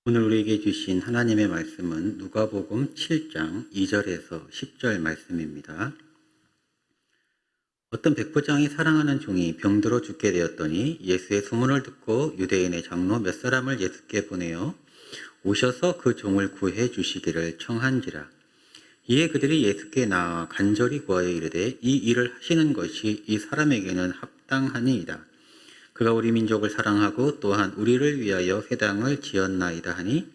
오늘 우리에게 주신 하나님의 말씀은 누가복음 7장 2절에서 10절 말씀입니다. 어떤 백부장이 사랑하는 종이 병들어 죽게 되었더니 예수의 소문을 듣고 유대인의 장로 몇 사람을 예수께 보내어 오셔서 그 종을 구해 주시기를 청한지라. 이에 그들이 예수께 나아 간절히 구하여 이르되 이 일을 하시는 것이 이 사람에게는 합당하니이다. 그가 우리 민족을 사랑하고 또한 우리를 위하여 회당을 지었나이다 하니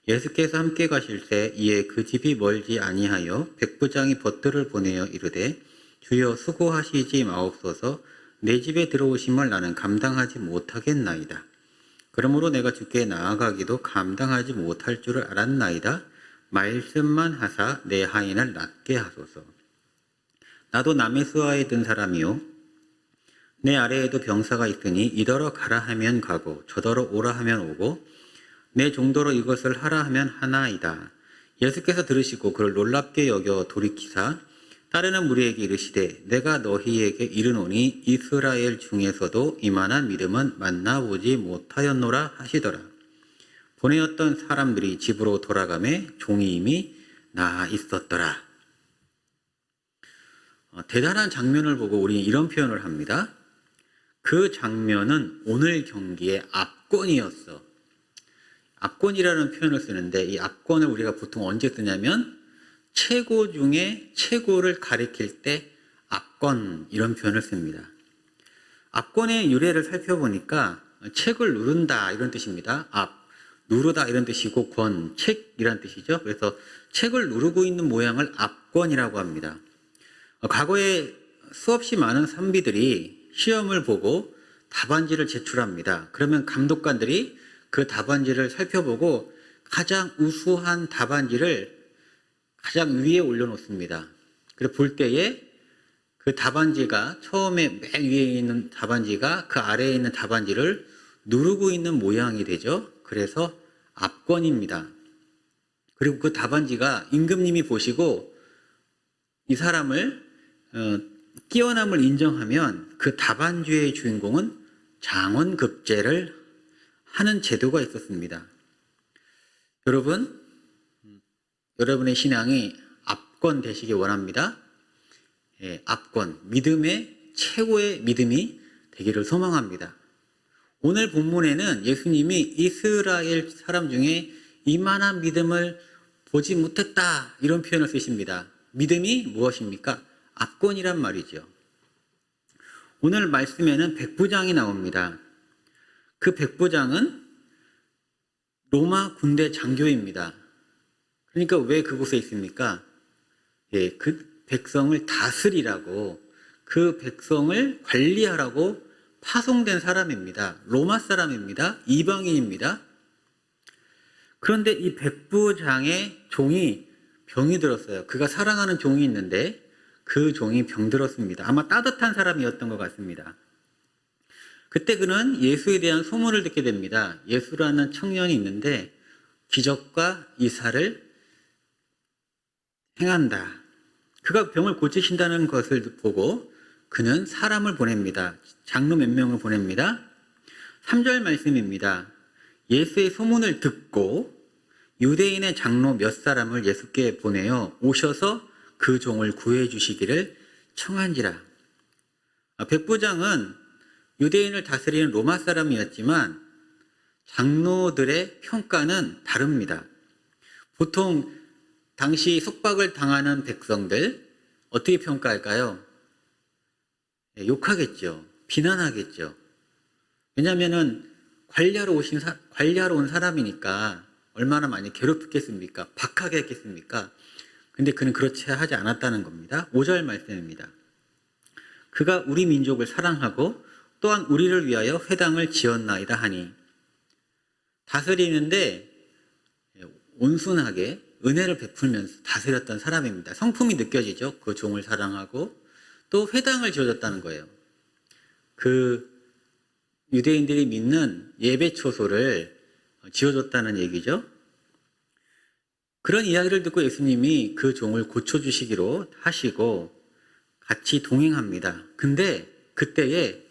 예수께서 함께 가실 때 이에 그 집이 멀지 아니하여 백부장이 벗들을 보내어 이르되 주여 수고하시지 마옵소서. 내 집에 들어오심을 나는 감당하지 못하겠나이다. 그러므로 내가 주께 나아가기도 감당하지 못할 줄을 알았나이다. 말씀만 하사 내 하인을 낫게 하소서. 나도 남의 수하에 든 사람이요 내 아래에도 병사가 있으니 이더러 가라 하면 가고 저더러 오라 하면 오고 내 종도로 이것을 하라 하면 하나이다. 예수께서 들으시고 그를 놀랍게 여겨 돌이키사 따르는 무리에게 이르시되 내가 너희에게 이르노니 이스라엘 중에서도 이만한 믿음은 만나보지 못하였노라 하시더라. 보내었던 사람들이 집으로 돌아가매 종이 이미 나아 있었더라. 대단한 장면을 보고 우리는 이런 표현을 합니다. 그 장면은 오늘 경기의 압권이었어. 압권이라는 표현을 쓰는데 이 압권을 우리가 보통 언제 쓰냐면 최고 중에 최고를 가리킬 때 압권 이런 표현을 씁니다. 압권의 유래를 살펴보니까 책을 누른다 이런 뜻입니다. 누르다 이런 뜻이고 권, 책이란 뜻이죠. 그래서 책을 누르고 있는 모양을 압권이라고 합니다. 과거에 수없이 많은 선비들이 시험을 보고 답안지를 제출합니다. 그러면 감독관들이 그 답안지를 살펴보고 가장 우수한 답안지를 가장 위에 올려놓습니다. 그래서 볼 때에 그 답안지가 처음에 맨 위에 있는 답안지가 그 아래에 있는 답안지를 누르고 있는 모양이 되죠. 그래서 압권입니다. 그리고 그 답안지가 임금님이 보시고 이 사람을 뛰어남을 인정하면 그 답안지의 주인공은 장원급제를 하는 제도가 있었습니다. 여러분의 신앙이 압권 되시기 원합니다. 압권, 믿음의 최고의 믿음이 되기를 소망합니다. 오늘 본문에는 예수님이 이스라엘 사람 중에 이만한 믿음을 보지 못했다 이런 표현을 쓰십니다. 믿음이 무엇입니까? 압권이란 말이죠. 오늘 말씀에는 백부장이 나옵니다. 그 백부장은 로마 군대 장교입니다. 그러니까 왜 그곳에 있습니까? 그 백성을 다스리라고, 그 백성을 관리하라고 파송된 사람입니다. 로마 사람입니다. 이방인입니다. 그런데 이 백부장의 종이 병이 들었어요. 그가 사랑하는 종이 있는데 그 종이 병들었습니다. 아마 따뜻한 사람이었던 것 같습니다. 그때 그는 예수에 대한 소문을 듣게 됩니다. 예수라는 청년이 있는데 기적과 이사를 행한다. 그가 병을 고치신다는 것을 보고 그는 사람을 보냅니다. 장로 몇 명을 보냅니다. 3절 말씀입니다. 예수의 소문을 듣고 유대인의 장로 몇 사람을 예수께 보내어 오셔서 그 종을 구해 주시기를 청한지라. 백부장은 유대인을 다스리는 로마 사람이었지만 장로들의 평가는 다릅니다. 보통 당시 속박을 당하는 백성들 어떻게 평가할까요? 욕하겠죠. 비난하겠죠. 왜냐하면 관리하러 온 사람이니까 얼마나 많이 괴롭혔겠습니까? 박하게 했겠습니까? 근데 그는 그렇지 하지 않았다는 겁니다. 5절 말씀입니다. 그가 우리 민족을 사랑하고 또한 우리를 위하여 회당을 지었나이다 하니 다스리는데 온순하게 은혜를 베풀면서 다스렸던 사람입니다. 성품이 느껴지죠. 그 종을 사랑하고 또 회당을 지어줬다는 거예요. 그 유대인들이 믿는 예배초소를 지어줬다는 얘기죠. 그런 이야기를 듣고 예수님이 그 종을 고쳐주시기로 하시고 같이 동행합니다. 근데 그때에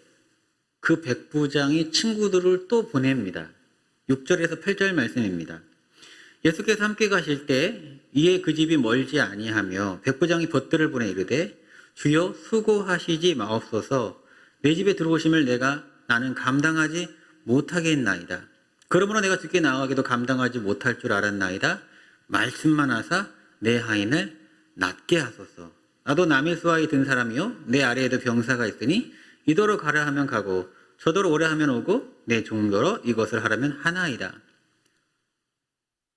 그 백부장이 친구들을 또 보냅니다. 6절에서 8절 말씀입니다. 예수께서 함께 가실 때 이에 그 집이 멀지 아니하며 백부장이 벗들을 보내 이르되 주여 수고하시지 마옵소서 내 집에 들어오심을 나는 감당하지 못하겠나이다. 그러므로 내가 주께 나아가기도 감당하지 못할 줄 알았나이다. 말씀만 하사 내 하인을 낫게 하소서. 나도 남의 수하에 든 사람이요 내 아래에도 병사가 있으니 이더러 가라 하면 가고 저더러 오라 하면 오고 내 종더러 이것을 하라면 하나이다.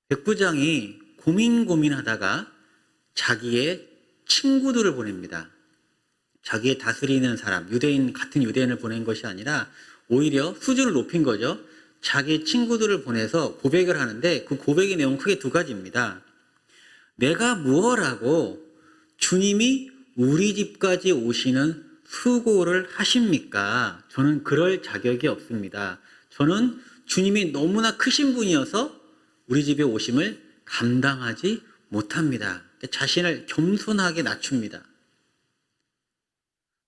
백부장이 고민하다가 자기의 친구들을 보냅니다. 자기의 다스리는 사람, 같은 유대인을 보낸 것이 아니라 오히려 수준을 높인 거죠. 자기의 친구들을 보내서 고백을 하는데 그 고백의 내용은 크게 두 가지입니다. 내가 무엇하고 주님이 우리 집까지 오시는 수고를 하십니까? 저는 그럴 자격이 없습니다. 저는 주님이 너무나 크신 분이어서 우리 집에 오심을 감당하지 못합니다. 자신을 겸손하게 낮춥니다.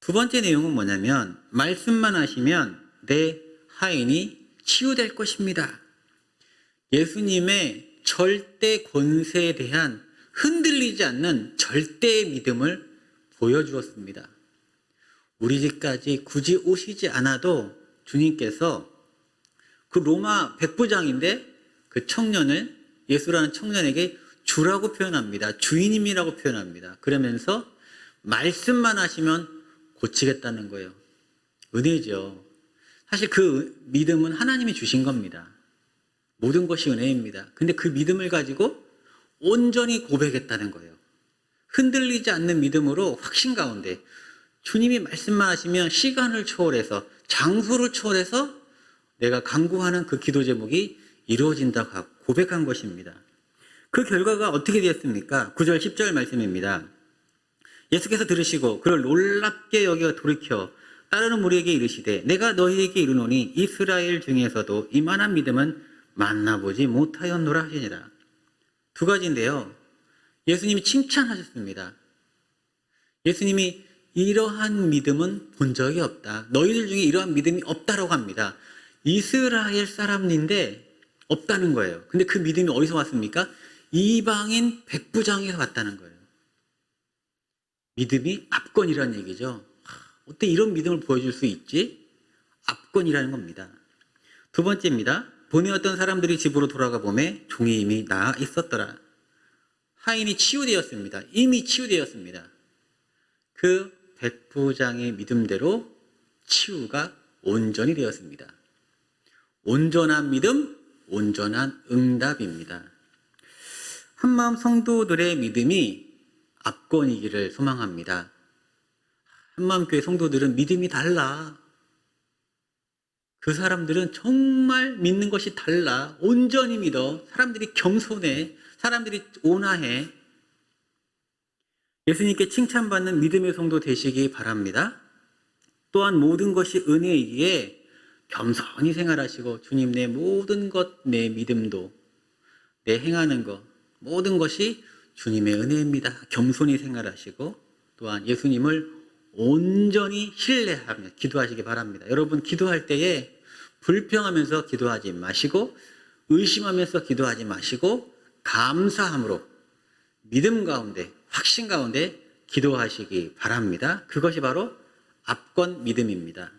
두 번째 내용은 뭐냐면 말씀만 하시면 내 하인이 치유될 것입니다. 예수님의 절대 권세에 대한 흔들리지 않는 절대의 믿음을 보여주었습니다. 우리 집까지 굳이 오시지 않아도 주님께서 그 로마 백부장인데 그 청년을 예수라는 청년에게 주라고 표현합니다. 주인님이라고 표현합니다. 그러면서 말씀만 하시면 고치겠다는 거예요. 은혜죠. 사실 그 믿음은 하나님이 주신 겁니다. 모든 것이 은혜입니다. 근데 그 믿음을 가지고 온전히 고백했다는 거예요. 흔들리지 않는 믿음으로 확신 가운데 주님이 말씀만 하시면 시간을 초월해서 장소를 초월해서 내가 간구하는 그 기도 제목이 이루어진다고 고백한 것입니다. 그 결과가 어떻게 되었습니까? 9절 10절 말씀입니다. 예수께서 들으시고 그를 놀랍게 여겨 돌이켜 따르는 무리에게 이르시되 내가 너희에게 이르노니 이스라엘 중에서도 이만한 믿음은 만나보지 못하였노라 하시니라. 두 가지인데요. 예수님이 칭찬하셨습니다. 예수님이 이러한 믿음은 본 적이 없다. 너희들 중에 이러한 믿음이 없다라고 합니다. 이스라엘 사람인데 없다는 거예요. 근데 그 믿음이 어디서 왔습니까? 이방인 백부장에서 왔다는 거예요. 믿음이 압권이라는 얘기죠. 어떻게 이런 믿음을 보여줄 수 있지? 압권이라는 겁니다. 두 번째입니다. 보내었던 사람들이 집으로 돌아가 보매 종이 이미 나아 있었더라. 하인이 치유되었습니다. 이미 치유되었습니다. 그 백부장의 믿음대로 치유가 온전히 되었습니다. 온전한 믿음, 온전한 응답입니다. 한마음 성도들의 믿음이 압권이기를 소망합니다. 한마음교회 성도들은 믿음이 달라. 그 사람들은 정말 믿는 것이 달라. 온전히 믿어. 사람들이 겸손해. 사람들이 온화해. 예수님께 칭찬받는 믿음의 성도 되시기 바랍니다. 또한 모든 것이 은혜이기에 겸손히 생활하시고 주님 내 모든 것, 내 믿음도, 내 행하는 것, 모든 것이 주님의 은혜입니다. 겸손히 생활하시고 또한 예수님을 온전히 신뢰하며 기도하시기 바랍니다. 여러분 기도할 때에 불평하면서 기도하지 마시고 의심하면서 기도하지 마시고 감사함으로 믿음 가운데 확신 가운데 기도하시기 바랍니다. 그것이 바로 압권 믿음입니다.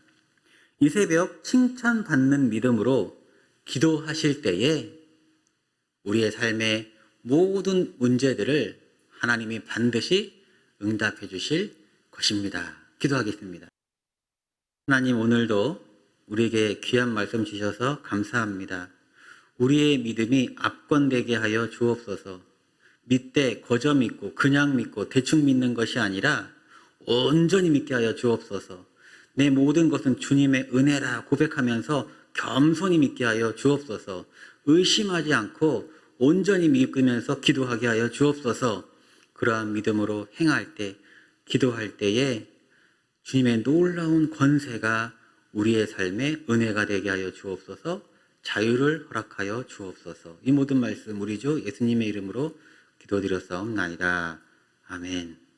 이 새벽 칭찬받는 믿음으로 기도하실 때에 우리의 삶의 모든 문제들을 하나님이 반드시 응답해 주실 것입니다. 기도하겠습니다. 하나님 오늘도 우리에게 귀한 말씀 주셔서 감사합니다. 우리의 믿음이 압권되게 하여 주옵소서. 믿되 거저 믿고 그냥 믿고 대충 믿는 것이 아니라 온전히 믿게 하여 주옵소서. 내 모든 것은 주님의 은혜라 고백하면서 겸손히 믿게 하여 주옵소서. 의심하지 않고 온전히 믿으면서 기도하게 하여 주옵소서. 그러한 믿음으로 행할 때, 기도할 때에 주님의 놀라운 권세가 우리의 삶에 은혜가 되게 하여 주옵소서. 자유를 허락하여 주옵소서. 이 모든 말씀 우리 주 예수님의 이름으로 기도드렸사옵나이다. 아멘.